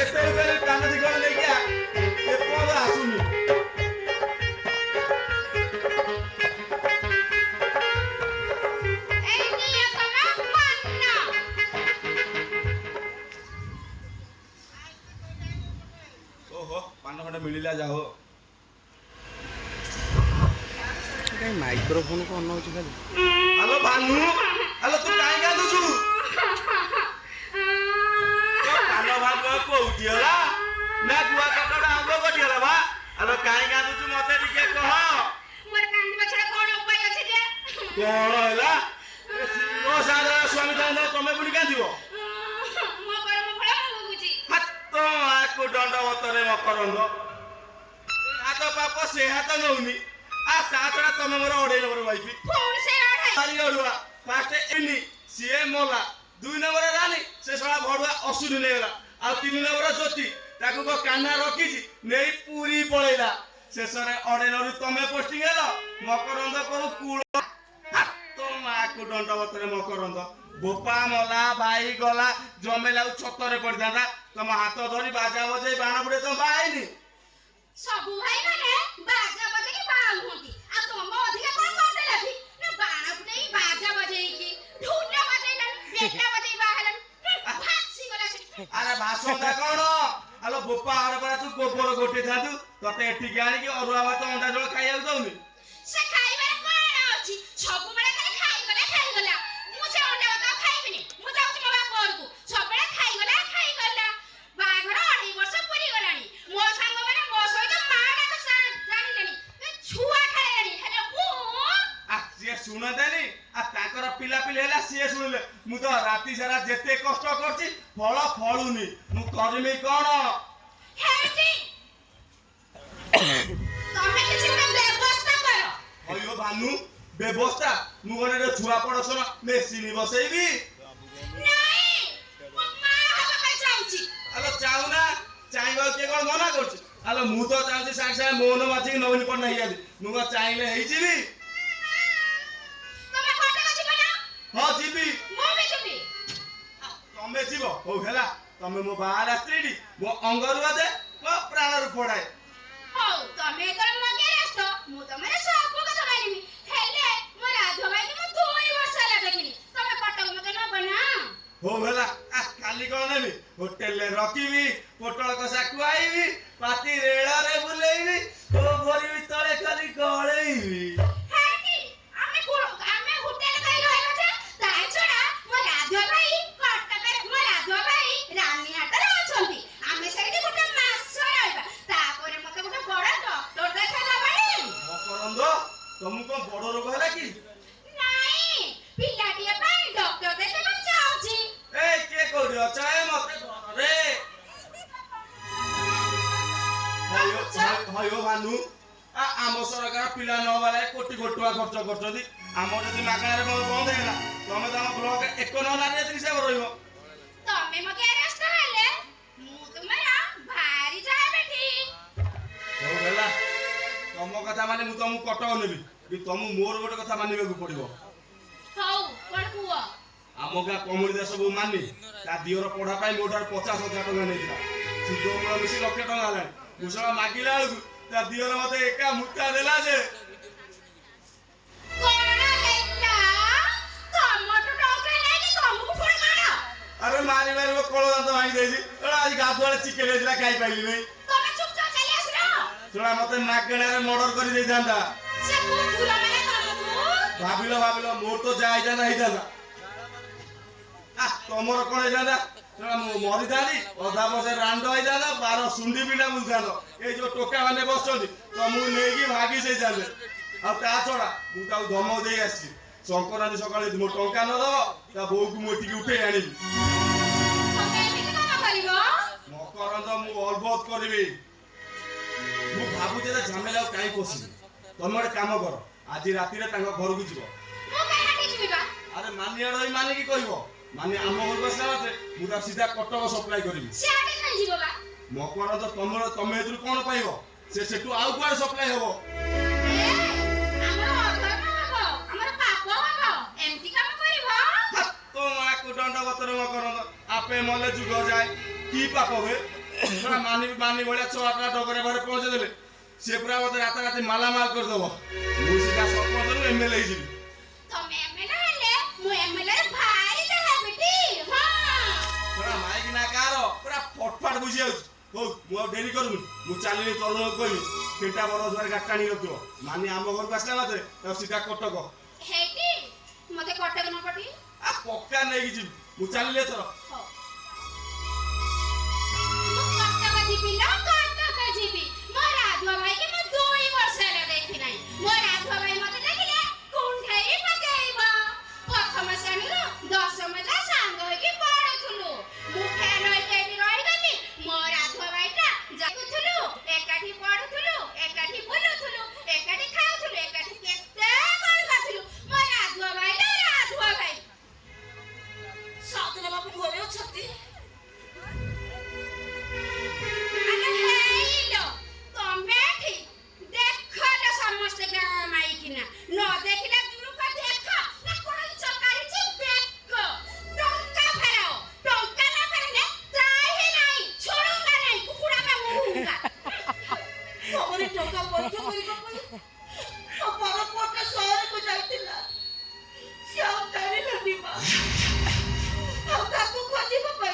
କେତେ ବେଲେ କାନ ଦିଗଣ ନେଇକି ଆ ଏ ପଦ ଆସୁନି এই নিয়ে তোমা পান্না ओहो पान खंडे मिलिला जा हो कहीं माइक्रोफोन को अनौच खाली हेलो भानु हेलो तू काहे कांदु छु तो कानो भानु कोउटी होला ना गुआ कटडा आंबो कोटी होला बा हेलो काहे कांदु छु मते टिके कह मोर कांदी बछड़ा कोन उपाय अछि जे कोन होला सिंहो सादर स्वामी कांदो तमे बुनी कांदिबो मो कर्म फळ मो बुझी हातो आको दंडवतरे मकरंद हातो पाप से हातो नउनी आ सातरा तमे मोर ओडे नंबर वाइफी कोन से आढाई सारी ओडुआ फास्ट एनी सीए मोला 2 नंबर रानी से सळा भडुआ असुनी नेला आ 3 नंबर ज्योति ताकू को कान्हा रखीजी नेई पूरी पळेला शेषरे ओडे नरु तमे पोस्टिंग हेलो मकरंद करू कुळ हातो माको दंडवतरे मकरंद बोपा मला भाई गला जमेला छतरे पड़ जाता तुम हाथ धरी बाजा बजे बाण बुड़े तुम बाईनी सबु भाई माने बाजा बजे की बाल होती आ तुम अधिका कोन करते लागी ना बाण फुटई बाजा बजे की ढोलना बजे ना बेटा बजे बाहलन फासी गला से अरे भाषण दा कोन आलो बोपा आरे पर तू गोबर गोटे थातु तते एठी गाणी की अरुआ भात अंडा झोल खाइया दउनी से खाइबार कोन अछि सबु बेला खाली खाई गला मु से अंडा भात खाइबिनी मु जाउछि मो बाप घरकू सब बेला खाई गला बाघर 2.5 वर्ष पूरी गलानी मो संग माने मो सहित माडा को जानिलेनी ए छुआ खाइलानी हेले ओ आ से सुन देनी आ ताकर पिला पिले हैला से सुनले मु तो राती सारा जेते कष्ट करछि फळ फळुनी मु करमी कोन हेटी तमे किछि ने व्यवस्था करो अयो भानु व्यवस्था मु गने छुआ पड़सन मेसिनी बसैबी नहीं मो मा हबा पे जाउछि आलो चाउना चाइबा के कोन मना करछि आलो मु तो चाउछि सांग सांग मोहन माछि नवनी पर नाही आली मु को चाइले हेइ जिबी तमे कोटे को जिबना हां जिबी मो भी जिबी तमे जीवो हो हेला तमे मो बाहर स्त्रीडी मो अंगरुआ दे मो प्राण रु फोड़ाए हो तमे कर मगे रास्तो मु तमे सब कथा मानिमी हेले मो राधो भाई के मो 2 वर्ष ला देखिनी तमे कोटे को मगे न बना हो हेला आ खाली कोन नेबी होटल ले रखीबी पोटल कसा खुआईबी पाती रेड़ा रे बुलेईबी ओ बोरी तळे खाली गळेईबी हेटी आमे होटल काई रहलो जे ताई छडा मो राधो भाई कोटकर मो राधो भाई रानी हाटर अछंती आमे सेठी गोटे मास रहबा तापरे मते गोटे बड़ा डॉक्टर देखाला बानी मकरंद तुमको बड़ रोग होला की नहीं पिलाटिया भाई डॉक्टर देखाला चाहूची ए के कोरियो चाहे मते रे हयो भानु आ आम सरकार पिला न वाले कोटी कोटुआ खर्च करछदी आम जदी मागणारे बंद हेला तमे त हम ब्लॉक एक न नारी हिसाब रहइबो तमे मगे अरेस्ट हेले मु तुम्हारा भारी जाय बेटी हो गेला तम कथा माने मु तुम कटक नेबी कि तुम मोर गोटे कथा मानिबे पड़िबो हौ कोन कुआ आम गाँ कम्युनिटी सब मानी ता दियर पढ़ा पाई मोटार 50,000 टका नेइला सुद मूल मिसी लक्ष टका हला मुसला मागिला ता दियर मते एका मुट्टा देला जे कोन हेला तमटो टोके नेकी तमको फोड़ मारो अरे मारी मारी वो कोलो दांत भांगी देजी एड़ा आज गाधुआले चिकेन हेजिला खाई पाइली नै तमे चुपचाप चली आसरो छोड़ा मते मागणारे मर्डर करी दे जांदा से कुकुर माने तमको भाबिलो मोर तो जाय जाना ही जाना आ तमर कोन हे जांदा छोड़ा मरि दादी अधा बसे रांड हो जांदा 12 सुंडी बिना बुझानो ए जो टोका माने बसछोदी तमु नेगी भागी से जाले आ ता छोड़ा मु ताऊ धमक देई आसी संक्रांति सकाळे मो टंका न दबो ता बोउ को मोटी उठे आनी तमे एमिति काम करिवो मकरंद मु अलबत करबी मु भाबु जे झमेला काई पसी तमे एक काम कर आज राती रे तांग घर को जीवो मु काई हाटी जिबा अरे मानिया रही माने की कहबो माने आम घर बसला मते मु ता सीधा कटक सप्लाई करबी से हाटी खाई जिबो बा मकरंद तमे हेतु कोन पाइबो से सेटु आउ कुआडे सप्लाई हबो हमरो अधर्म हबो हमरो पाप हबो एमिति काम करिवो तो मा को दंड बतर मकरंद आपे मले जुग जाय की पाप बे ଶଳା ମାନି ଭଳିଆ ଛଅଟା ଡଗରେ ଘରେ ପହଞ୍ଚେଇ ଦେଲେ ସେ ପୁରା ମତେ ରାତାରାତି ମାଲାମାଲ କରିଦବ। ମୁଁ ସିଧା ସରପଞ୍ଚରୁ ଏମଏଲଏ ହେଇଯିବି। ତମେ ଏମଏଲଏ ହେଲେ ମୁଁ ଏମଏଲଏ ର ଭାରି ଯାହା ବେଟି। ହଁ ଶଳା ମାଇକି ନା କାହାର ପୁରା ଫଟଫାଟ ବୁଝି ଯାଉଛି। ହଉ ମୁଁ ଆଉ ଡେରି କରୁନି, ମୁଁ ଚାଲିଲି ତରୁଣକୁ କହିବି ତିନିଟା ବଡ଼ ରୋଜଗାର ଗାଡ଼ି ଟାଣି ରଖିବ। ମାନି ଆମ ଘରକୁ ଆସିଲା ମାତ୍ରେ ତାକୁ ସିଧା କଟକ। ହେଇଟି ମତେ କଟକ ନ ପଠି। ପକ୍କା ନେଇକି ଯିବି। ମୁଁ ଚାଲିଲି ଏଥର। ହଉ ମୁଁ କଟକ ଯିବି ଲୋ, କଟକ ଯିବି। ମୋ ରାଧୁଆ ଭାଇକି ମୁଁ 2 ବର୍ଷ ହେଲା ଦେଖି ନାହିଁ। ମୋ ରାଧୁଆ ଭାଇ ମତେ ଦେଖିଲେ କୁଣ୍ଢେଇ ପକେଇବ। ପ୍ରଥମ ଶ୍ରେଣୀରୁ 10ମ ଯାଏ ସାଙ୍ଗ ହେଇକି ପଢୁଥିଲୁ। ମୁଁ ଫେର ଏଇଠି ରହିଗଲି। ମୋ ରାଧୁଆ ଭାଇଟା ଯାଉଥିଲୁ, ଏକାଠି ପଢୁଥିଲୁ, ଏକାଠି ବୁଲୁଥିଲୁ, ଏକାଠି ଖାଉଥିଲୁ, ଏକାଠି କେତେ କଣ କରୁଥିଲୁ। ମୋ ରାଧୁଆ ଭାଇ ଲୋ, ରାଧୁଆ ଭାଇ। ସାଧନା ବାବୁ ଘରେ ଅଛନ୍ତି? ଆରେ ହେଇଲୋ, ତମେ ଏଠି ଦେଖଲୋ ସମସ୍ତେ ଗାଁ ମାଇକିନା। ନ ଦେଖିଲେ ଦୂରକୁ ଦେଖ। ନା କଇଁଚ କାଢିଛି ବେକ। ଟଙ୍କା ଫେରାଅ। ଟଙ୍କା ନ ଫେରାଇଲେ ତ୍ରାହି ନାହିଁ, ଛୁଡୁଙ୍ଗା ନାହିଁ, କୁକୁଡ଼ା ବା ମୁହୁଙ୍ଗା। ତମରି ଟଙ୍କା ପଇଠ କରିବା ପାଇଁ ମୋ ବଡ଼ ପୁଅଟା ସହରକୁ ଯାଇଥିଲା। ସେ ଆଉ ଜାଣିଲାନି ମା। ଆଉ ତାକୁ ଖୋଜିବା ପାଇଁ